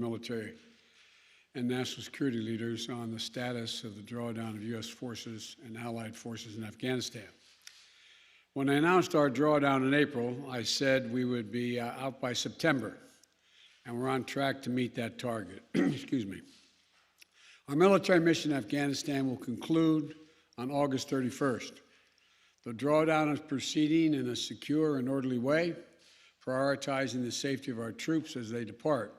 military and national security leaders on the status of the drawdown of U.S. forces and allied forces in Afghanistan. When I announced our drawdown in April, I said we would be out by September, and we're on track to meet that target. Excuse me. Our military mission in Afghanistan will conclude on August 31st. The drawdown is proceeding in a secure and orderly way, prioritizing the safety of our troops as they depart.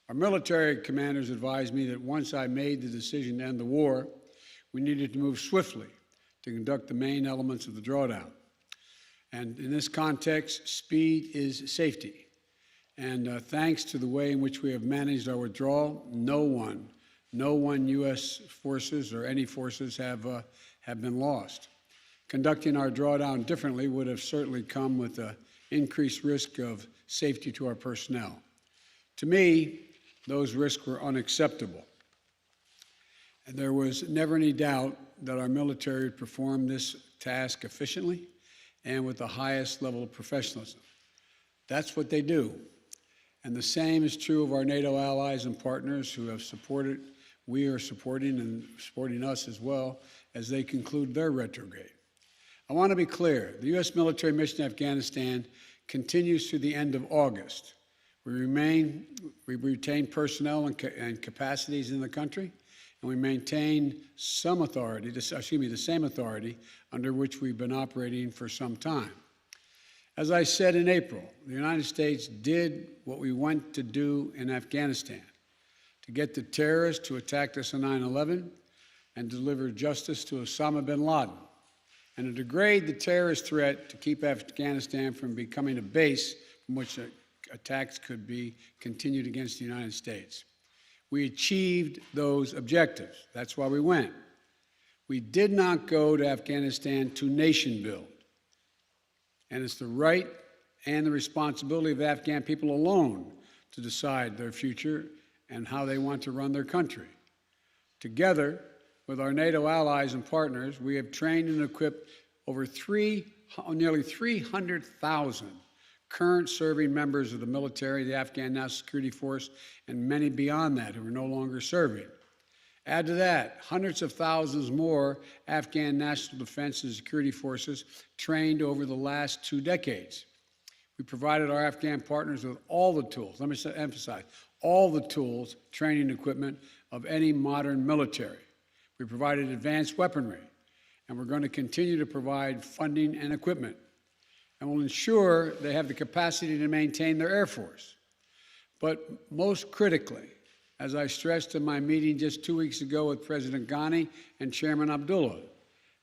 Our military commanders advised me that once I made the decision to end the war, we needed to move swiftly to conduct the main elements of the drawdown. And in this context, speed is safety. And thanks to the way in which we have managed our withdrawal, no one U.S. forces or any forces have been lost. Conducting our drawdown differently would have certainly come with an increased risk of safety to our personnel. To me, those risks were unacceptable. And there was never any doubt that our military would perform this task efficiently and with the highest level of professionalism. That's what they do. And the same is true of our NATO allies and partners who have supported, we are supporting and supporting us as well as they conclude their retrograde. I want to be clear, the U.S. military mission in Afghanistan continues through the end of August. We retain personnel and capacities in the country, and we maintain some authority, the same authority under which we've been operating for some time. As I said in April, the United States did what we went to do in Afghanistan, to get the terrorists who attacked us on 9/11 and deliver justice to Osama bin Laden, and to degrade the terrorist threat to keep Afghanistan from becoming a base from which attacks could be continued against the United States. We achieved those objectives. That's why we went. We did not go to Afghanistan to nation build. And it's the right and the responsibility of the Afghan people alone to decide their future and how they want to run their country. Together with our NATO allies and partners, we have trained and equipped over nearly 300,000 current serving members of the military, the Afghan National Security Force, and many beyond that who are no longer serving. Add to that hundreds of thousands more Afghan national defense and security forces trained over the last 2 decades. We provided our Afghan partners with all the tools, let me emphasize, all the tools, training, equipment of any modern military. We provided advanced weaponry, and we're going to continue to provide funding and equipment, and will ensure they have the capacity to maintain their Air Force. But most critically, as I stressed in my meeting just 2 weeks ago with President Ghani and Chairman Abdullah,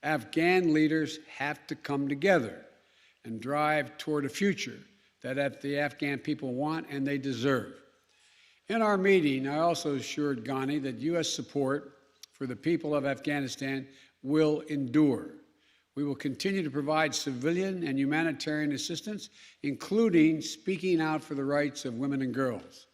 Afghan leaders have to come together and drive toward a future that the Afghan people want and they deserve. In our meeting, I also assured Ghani that U.S. support for the people of Afghanistan will endure. We will continue to provide civilian and humanitarian assistance, including speaking out for the rights of women and girls.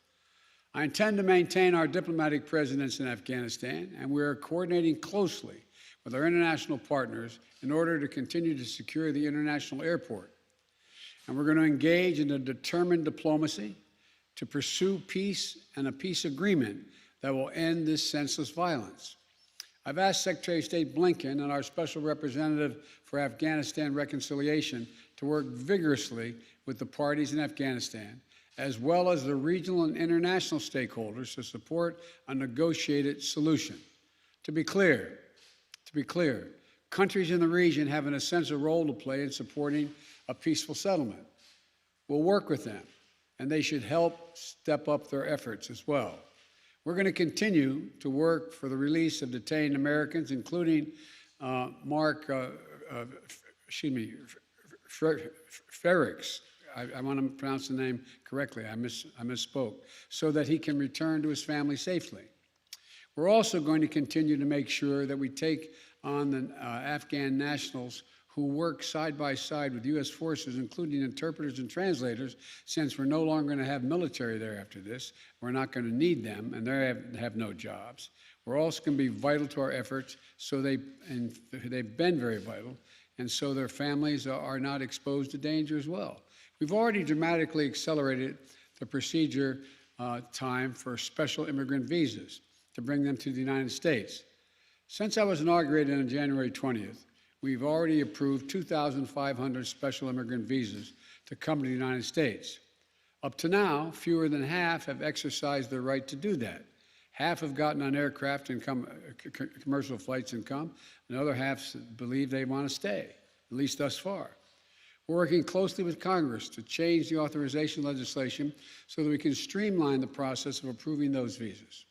I intend to maintain our diplomatic presence in Afghanistan, and we are coordinating closely with our international partners in order to continue to secure the international airport. And we're going to engage in a determined diplomacy to pursue peace and a peace agreement that will end this senseless violence. I've asked Secretary of State Blinken and our Special Representative for Afghanistan Reconciliation to work vigorously with the parties in Afghanistan, as well as the regional and international stakeholders to support a negotiated solution. To be clear, countries in the region have an essential role to play in supporting a peaceful settlement. We'll work with them, and they should help step up their efforts as well. We're going to continue to work for the release of detained Americans, including Ferrix. I want to pronounce the name correctly. I misspoke, so that he can return to his family safely. We're also going to continue to make sure that we take on the Afghan nationals who work side by side with U.S. forces, including interpreters and translators, since we're no longer going to have military there after this. We're not going to need them, and they have no jobs. We're also going to be vital to our efforts, and they've been very vital, and so their families are not exposed to danger as well. We've already dramatically accelerated the procedure time for special immigrant visas to bring them to the United States. Since I was inaugurated on January 20th, we've already approved 2,500 special immigrant visas to come to the United States. Up to now, fewer than half have exercised their right to do that. Half have gotten on aircraft and commercial flights and come. Another half believe they want to stay, at least thus far. We're working closely with Congress to change the authorization legislation so that we can streamline the process of approving those visas.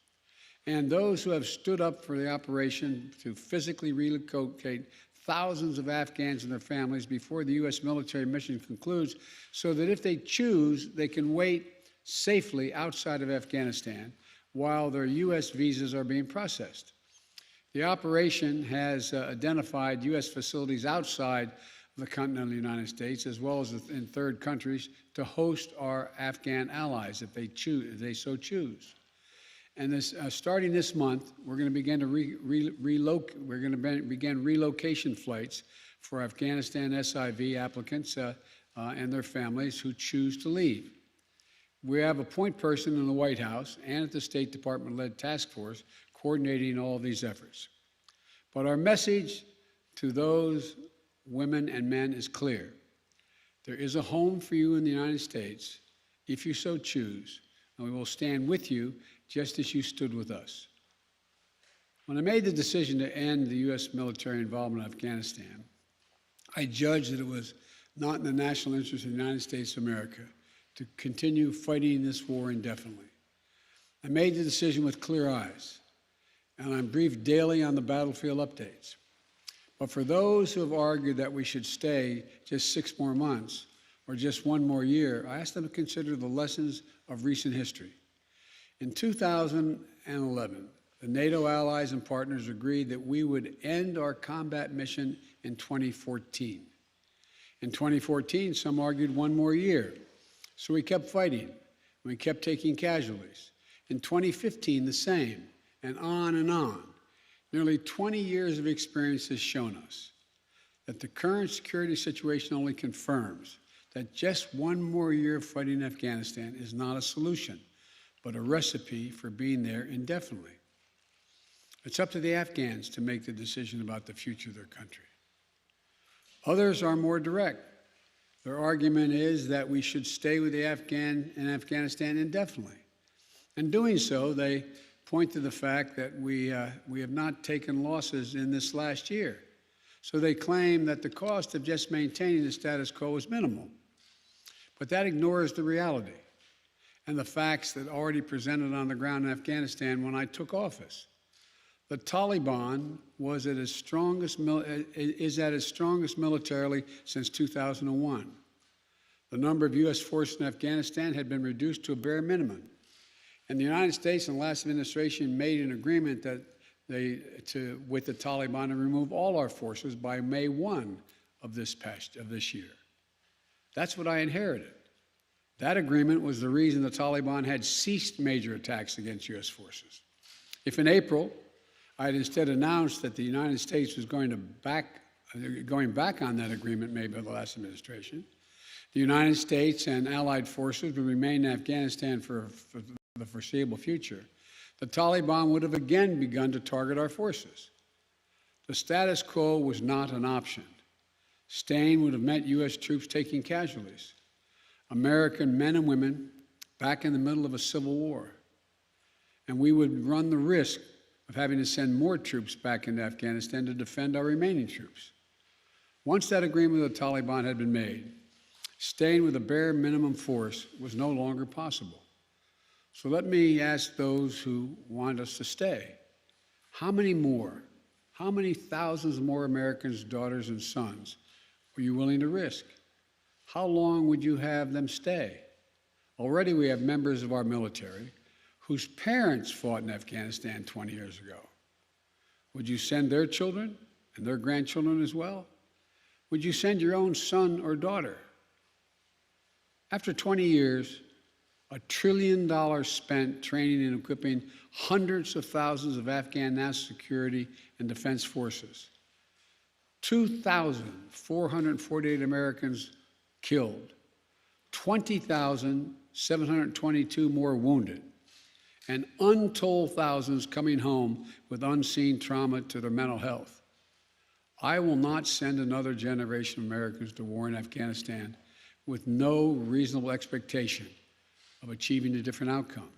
And those who have stood up for the operation to physically relocate thousands of Afghans and their families before the U.S. military mission concludes, so that if they choose, they can wait safely outside of Afghanistan while their U.S. visas are being processed. The operation has identified U.S. facilities outside the continental United States, as well as in third countries, to host our Afghan allies if they so choose. And starting this month, we're going to begin begin relocation flights for Afghanistan SIV applicants and their families who choose to leave. We have a point person in the White House and at the State Department-led task force coordinating all of these efforts. But our message to those women and men is clear. There is a home for you in the United States if you so choose, and we will stand with you just as you stood with us. When I made the decision to end the U.S. military involvement in Afghanistan, I judged that it was not in the national interest of the United States of America to continue fighting this war indefinitely. I made the decision with clear eyes, and I'm briefed daily on the battlefield updates. But for those who have argued that we should stay just 6 more months or just 1 more year, I asked them to consider the lessons of recent history. In 2011, the NATO allies and partners agreed that we would end our combat mission in 2014. In 2014, some argued 1 more year. So we kept fighting. We kept taking casualties. In 2015, the same, and on and on. Nearly 20 years of experience has shown us that the current security situation only confirms that just 1 more year of fighting in Afghanistan is not a solution, but a recipe for being there indefinitely. It's up to the Afghans to make the decision about the future of their country. Others are more direct. Their argument is that we should stay with the Afghanistan indefinitely. In doing so, they point to the fact that we have not taken losses in this last year. So they claim that the cost of just maintaining the status quo is minimal. But that ignores the reality and the facts that already presented on the ground in Afghanistan when I took office. The Taliban is at its strongest militarily since 2001. The number of U.S. forces in Afghanistan had been reduced to a bare minimum. And the United States and the last administration made an agreement with the Taliban to remove all our forces by May 1 of this year. That's what I inherited. That agreement was the reason the Taliban had ceased major attacks against U.S. forces. If in April I had instead announced that the United States was going back on that agreement made by the last administration, the United States and allied forces would remain in Afghanistan for the foreseeable future, the Taliban would have again begun to target our forces. The status quo was not an option. Staying would have meant U.S. troops taking casualties, American men and women back in the middle of a civil war. And we would run the risk of having to send more troops back into Afghanistan to defend our remaining troops. Once that agreement with the Taliban had been made, staying with a bare minimum force was no longer possible. So let me ask those who want us to stay, how many thousands more Americans' daughters and sons are you willing to risk? How long would you have them stay? Already we have members of our military whose parents fought in Afghanistan 20 years ago. Would you send their children and their grandchildren as well? Would you send your own son or daughter? After 20 years, $1 trillion spent training and equipping hundreds of thousands of Afghan national security and defense forces. 2,448 Americans killed, 20,722 more wounded. and untold thousands coming home with unseen trauma to their mental health. I will not send another generation of Americans to war in Afghanistan with no reasonable expectation of achieving a different outcome.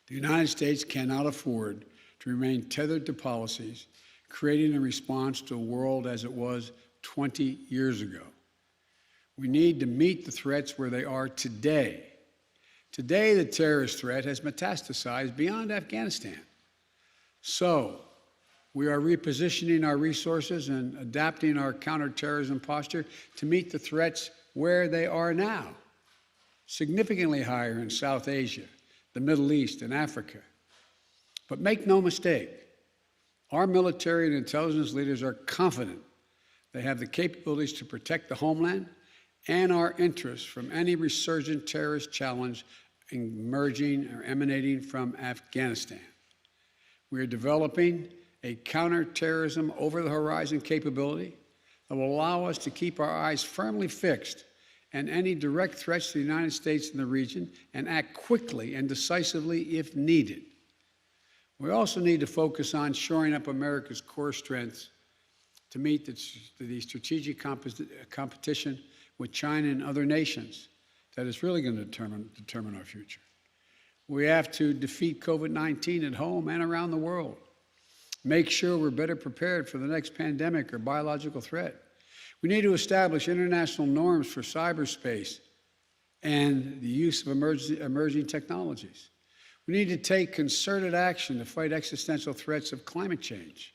The United States cannot afford to remain tethered to policies created in response to a world as it was 20 years ago. We need to meet the threats where they are today. Today, the terrorist threat has metastasized beyond Afghanistan. So, we are repositioning our resources and adapting our counterterrorism posture to meet the threats where they are now, significantly higher in South Asia, the Middle East, and Africa. But make no mistake, our military and intelligence leaders are confident they have the capabilities to protect the homeland and our interests from any resurgent terrorist challenge emerging or emanating from Afghanistan. We are developing a counterterrorism over-the-horizon capability that will allow us to keep our eyes firmly fixed on any direct threats to the United States and the region and act quickly and decisively if needed. We also need to focus on shoring up America's core strengths to meet the strategic competition with China and other nations that is really going to determine our future. We have to defeat COVID-19 at home and around the world. Make sure we're better prepared for the next pandemic or biological threat. We need to establish international norms for cyberspace and the use of emerging technologies. We need to take concerted action to fight existential threats of climate change.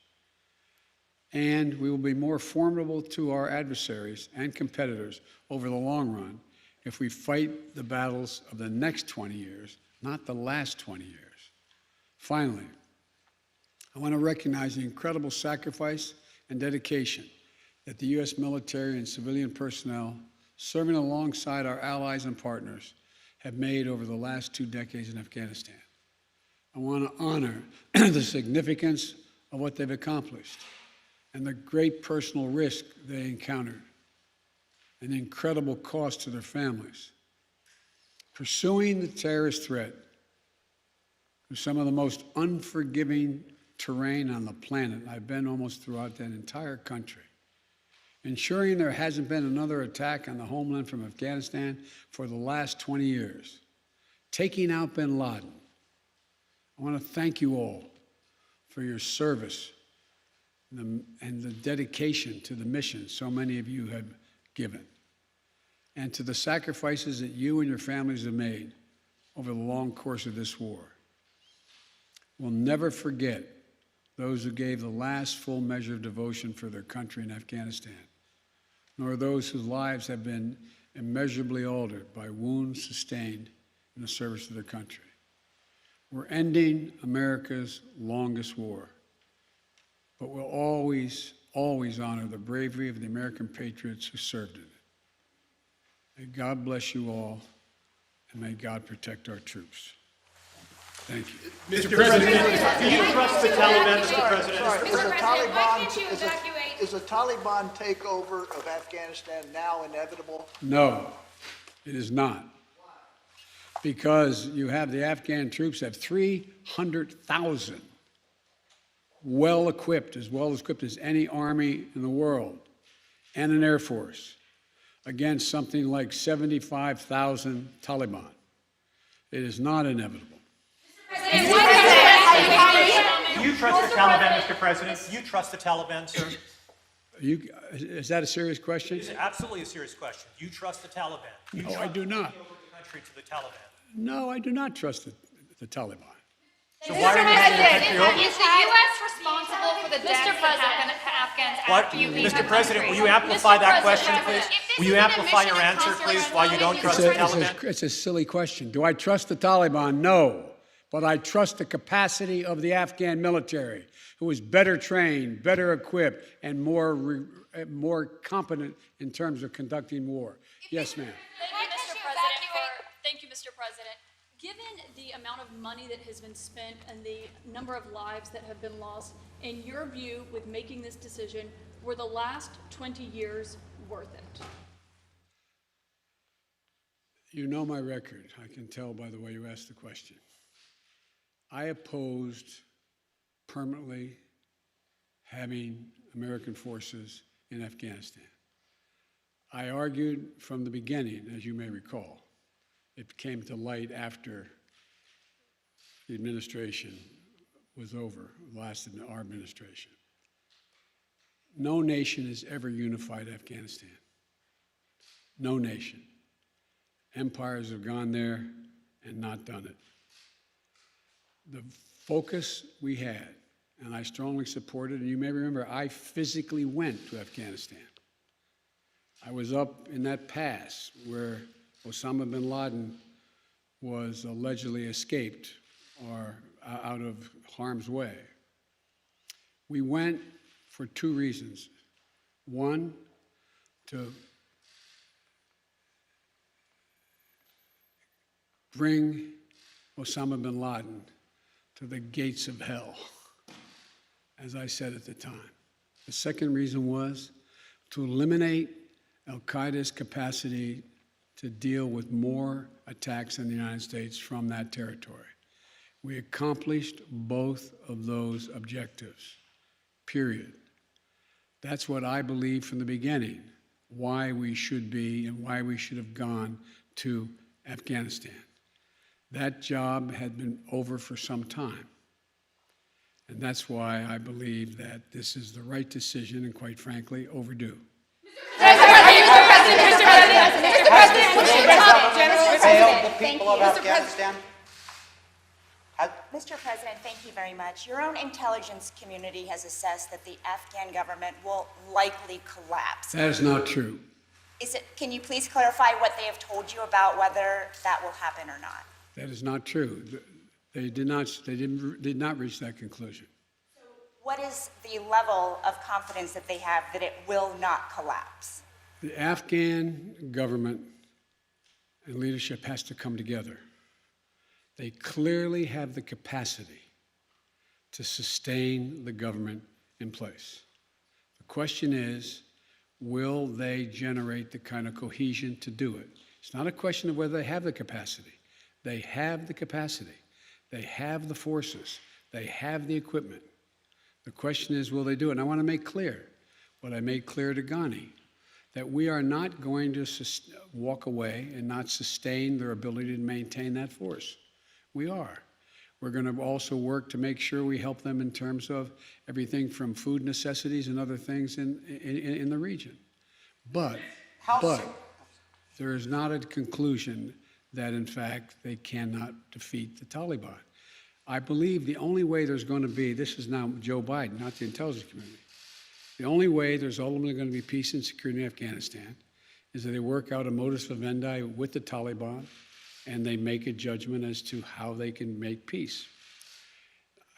And we will be more formidable to our adversaries and competitors over the long run if we fight the battles of the next 20 years, not the last 20 years. Finally, I want to recognize the incredible sacrifice and dedication that the U.S. military and civilian personnel serving alongside our allies and partners have made over the last 2 decades in Afghanistan. I want to honor the significance of what they've accomplished and the great personal risk they encountered and the incredible cost to their families. Pursuing the terrorist threat through some of the most unforgiving terrain on the planet, I've been almost throughout that entire country, ensuring there hasn't been another attack on the homeland from Afghanistan for the last 20 years, taking out bin Laden. I want to thank you all for your service and the dedication to the mission so many of you have given, and to the sacrifices that you and your families have made over the long course of this war. We'll never forget those who gave the last full measure of devotion for their country in Afghanistan, nor those whose lives have been immeasurably altered by wounds sustained in the service of their country. We're ending America's longest war, but we'll always, always honor the bravery of the American patriots who served in it. May God bless you all, and may God protect our troops. Thank you. Mr. President, do you trust the Taliban, Mr. President? Sorry, is a Taliban takeover of Afghanistan now inevitable? No, it is not. Because you have the Afghan troops have 300,000 well-equipped as any army in the world, and an air force against something like 75,000 Taliban. It is not inevitable. Do you trust the Taliban, Mr. President? Do you trust the Taliban, sir? Is that a serious question? It's absolutely a serious question. Do you trust the Taliban? No, I do not. The country to the Taliban. No, I do not trust the Taliban. So why are you handing the country over? Is the U.S. responsible for the deaths that happen to Afghans after you leave Mr. President, will you amplify that question, please? Will you amplify your answer, please, why you don't trust the Taliban? It's a silly question. Do I trust the Taliban? No. But I trust the capacity of the Afghan military, who is better trained, better equipped, and more competent in terms of conducting war. Yes, ma'am. Thank you, Mr. President. Given the amount of money that has been spent and the number of lives that have been lost, in your view, with making this decision, were the last 20 years worth it? You know my record. I can tell by the way you asked the question. I opposed permanently having American forces in Afghanistan. I argued from the beginning, as you may recall. It came to light after the administration was over, lasted our administration. No nation has ever unified Afghanistan. No nation. Empires have gone there and not done it. The focus we had, and I strongly supported, and you may remember, I physically went to Afghanistan. I was up in that pass where Osama bin Laden was allegedly escaped or out of harm's way. We went for two reasons. One, to bring Osama bin Laden to the gates of hell, as I said at the time. The second reason was to eliminate al-Qaeda's capacity to deal with more attacks in the United States from that territory. We accomplished both of those objectives, period. That's what I believed from the beginning, why we should be and why we should have gone to Afghanistan. That job had been over for some time. And that's why I believe that this is the right decision and, quite frankly, overdue. Mr. President, thank you very much. Your own intelligence community has assessed that the Afghan government will likely collapse. That is not true. Can you please clarify what they have told you about whether that will happen or not? That is not true. They did not reach that conclusion. What is the level of confidence that they have that it will not collapse? The Afghan government and leadership has to come together. They clearly have the capacity to sustain the government in place. The question is, will they generate the kind of cohesion to do it? It's not a question of whether they have the capacity. They have the capacity. They have the forces. They have the equipment. The question is, will they do it? And I want to make clear what I made clear to Ghani, that we are not going to walk away and not sustain their ability to maintain that force. We are. We're going to also work to make sure we help them in terms of everything from food necessities and other things in the region. But there is not a conclusion that, in fact, they cannot defeat the Taliban. I believe the only way there's going to be, this is now Joe Biden, not the intelligence community, the only way there's ultimately going to be peace and security in Afghanistan is that they work out a modus vivendi with the Taliban and they make a judgment as to how they can make peace.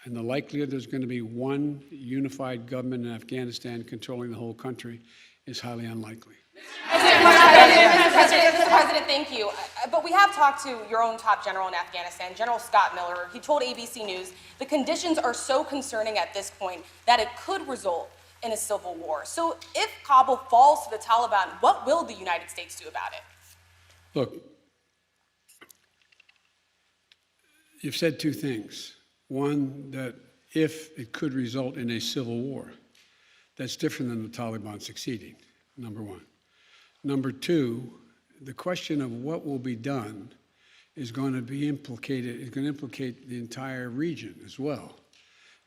And the likelihood there's going to be one unified government in Afghanistan controlling the whole country is highly unlikely. Mr. President, thank you. But we have talked to your own top general in Afghanistan, General Scott Miller. He told ABC News the conditions are so concerning at this point that it could result in a civil war. So if Kabul falls to the Taliban, what will the United States do about it? Look, you've said two things. One, that if it could result in a civil war, that's different than the Taliban succeeding, number one. Number two, the question of what will be done is going to be implicated, is going to implicate the entire region as well.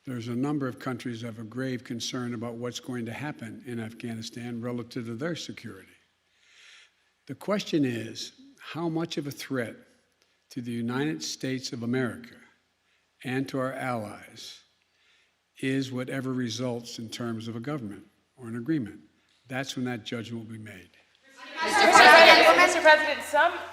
There's a number of countries that have a grave concern about what's going to happen in Afghanistan relative to their security. The question is, how much of a threat to the United States of America and to our allies is whatever results in terms of a government or an agreement? That's when that judgment will be made. Mr. President,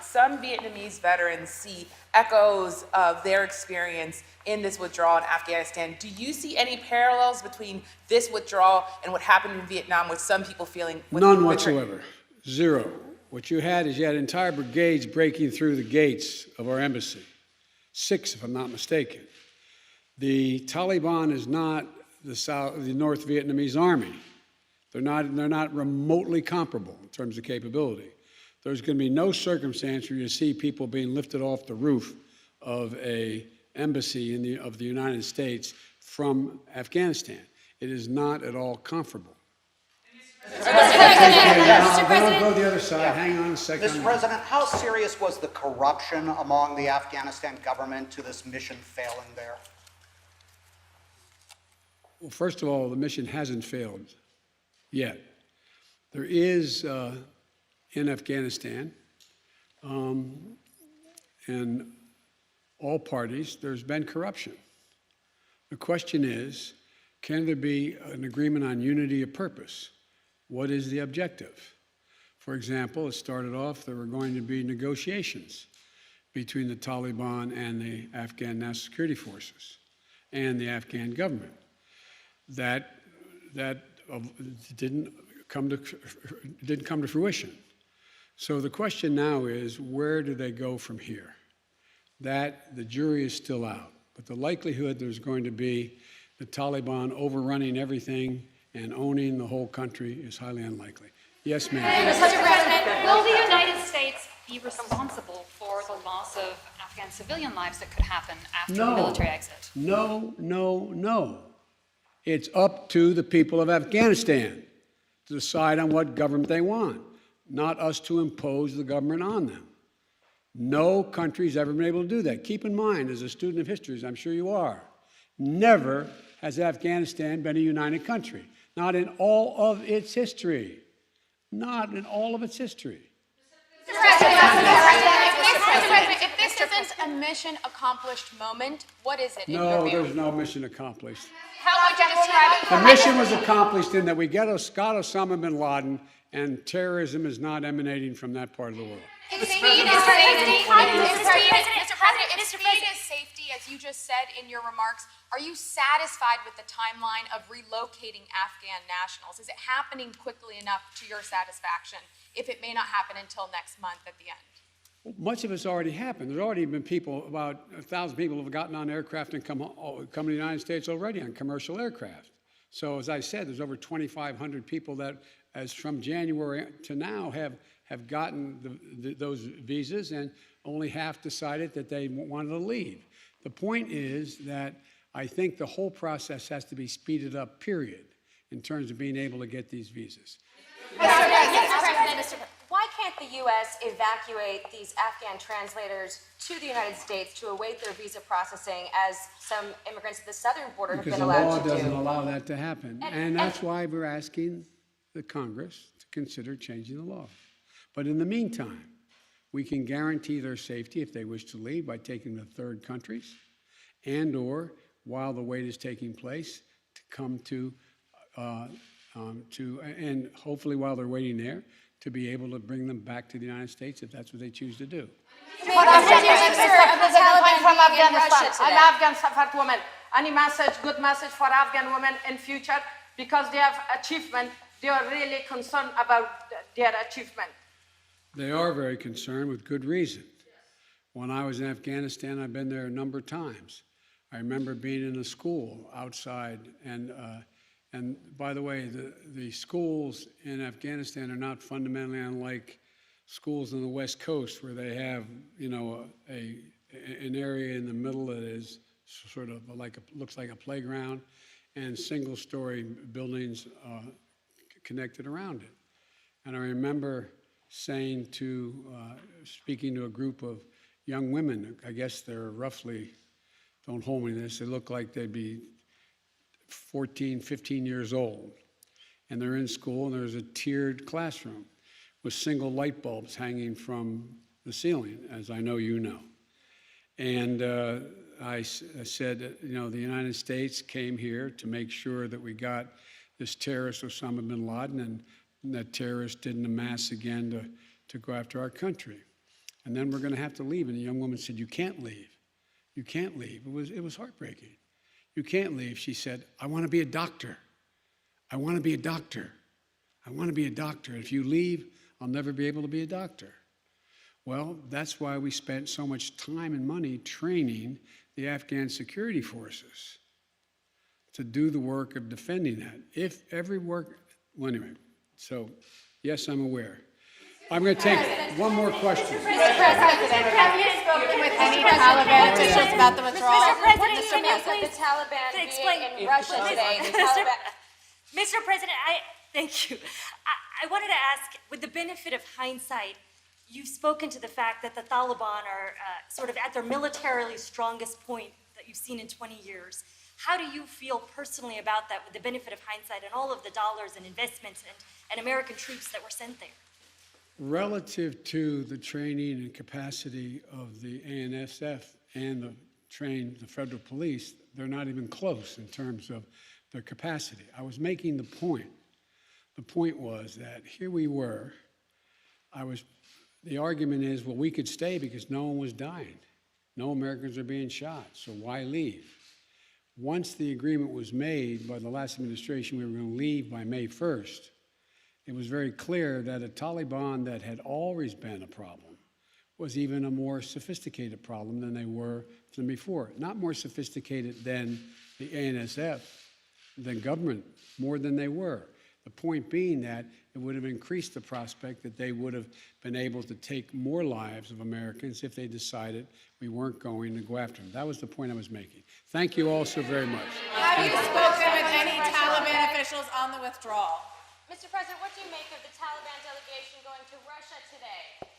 some Vietnamese veterans see echoes of their experience in this withdrawal in Afghanistan. Do you see any parallels between this withdrawal and what happened in Vietnam, with some people feeling? None whatsoever. Zero. What you had entire brigades breaking through the gates of our embassy. 6, if I'm not mistaken. The Taliban is not the North Vietnamese army. They're not remotely comparable in terms of capability. There's going to be no circumstance where you see people being lifted off the roof of a embassy of the United States from Afghanistan. It is not at all comparable. Mr. President, Go to the other side. Hang on a second. Mr. President, how serious was the corruption among the Afghanistan government to this mission failing there? Well, first of all, the mission hasn't failed yet. There is, in Afghanistan, and all parties, there's been corruption. The question is, can there be an agreement on unity of purpose? What is the objective? For example, it started off there were going to be negotiations between the Taliban and the Afghan National Security Forces and the Afghan government. That didn't come to fruition. So the question now is, where do they go from here? That the jury is still out, but the likelihood there's going to be the Taliban overrunning everything and owning the whole country is highly unlikely. Yes, ma'am. Mr. President, will the United States be responsible for the loss of Afghan civilian lives that could happen after the military exit? No, no, no. It's up to the people of Afghanistan to decide on what government they want, not us to impose the government on them. No country's ever been able to do that. Keep in mind, as a student of history, as I'm sure you are, never has Afghanistan been a united country. Not in all of its history. Not in all of its history. Mr. President, if this isn't a mission accomplished moment, what is it in your No, view? there's no mission accomplished. How would you describe it? The mission was accomplished in that we got Osama bin Laden, and terrorism is not emanating from that part of the world. Mr. President, if speed is safety, as you just said in your remarks, are you satisfied with the timeline of relocating Afghan nationals? Is it happening quickly enough to your satisfaction if it may not happen until next month at the end? Much of it's already happened. There's already been people, about 1,000 people have gotten on aircraft and come to the United States already on commercial aircraft. So as I said, there's over 2,500 people that, as from January to now, have gotten those visas, and only half decided that they wanted to leave. The point is that I think the whole process has to be speeded up, period, in terms of being able to get these visas. Why can't the U.S. evacuate these Afghan translators to the United States to await their visa processing, as some immigrants at the southern border have Because been the allowed law to do? doesn't allow that to happen. And that's why we're asking the Congress to consider changing the law. But in the meantime, we can guarantee their safety if they wish to leave by taking them to third countries, and or while the wait is taking place, to come and hopefully while they're waiting there, to be able to bring them back to the United States if that's what they choose to do. I'm Afghan Safard woman. Any message, good message for Afghan women in future, because they have achievement, they are really concerned about their achievement. They are very concerned with good reason. When I was in Afghanistan, I've been there a number of times. I remember being in a school outside, and by the way, the schools in Afghanistan are not fundamentally unlike schools on the West Coast, where they have, an area in the middle that is sort of looks like a playground, and single-story buildings connected around it. And I remember speaking to a group of young women. I guess they're roughly, don't hold me to this, they look like they'd be 14, 15 years old. And they're in school, and there's a tiered classroom with single light bulbs hanging from the ceiling, as I know you know. And I said, the United States came here to make sure that we got this terrorist Osama bin Laden, and that terrorists didn't amass again to go after our country. And then we're going to have to leave. And the young woman said, "You can't leave. You can't leave." It was heartbreaking. "You can't leave," she said. "I want to be a doctor. I want to be a doctor. I want to be a doctor. If you leave, I'll never be able to be a doctor." Well, that's why we spent so much time and money training the Afghan security forces to do the work of defending that. Anyway, so yes, I'm aware. I'm going to take one more question. Mr. President, have you spoken with any Taliban officials about the withdrawal? Mr. President, Mr. can you President, please the Taliban explain? being in Russia today. The Mr. President, thank you. I wanted to ask, with the benefit of hindsight, you've spoken to the fact that the Taliban are sort of at their militarily strongest point that you've seen in 20 years. How do you feel personally about that with the benefit of hindsight and all of the dollars and investments and American troops that were sent there? Relative to the training and capacity of the ANSF and the federal police, they're not even close in terms of their capacity. I was making the point. The point was that here we were. The argument is, well, we could stay because no one was dying. No Americans are being shot, so why leave? Once the agreement was made by the last administration, we were going to leave by May 1st. It was very clear that a Taliban that had always been a problem was even a more sophisticated problem than they were than before. Not more sophisticated than the ANSF, than government, more than they were. The point being that it would have increased the prospect that they would have been able to take more lives of Americans if they decided we weren't going to go after them. That was the point I was making. Thank you all so very much. Have you spoken with any Taliban officials on the withdrawal? Mr. President, what do you make of the Taliban delegation going to Russia today?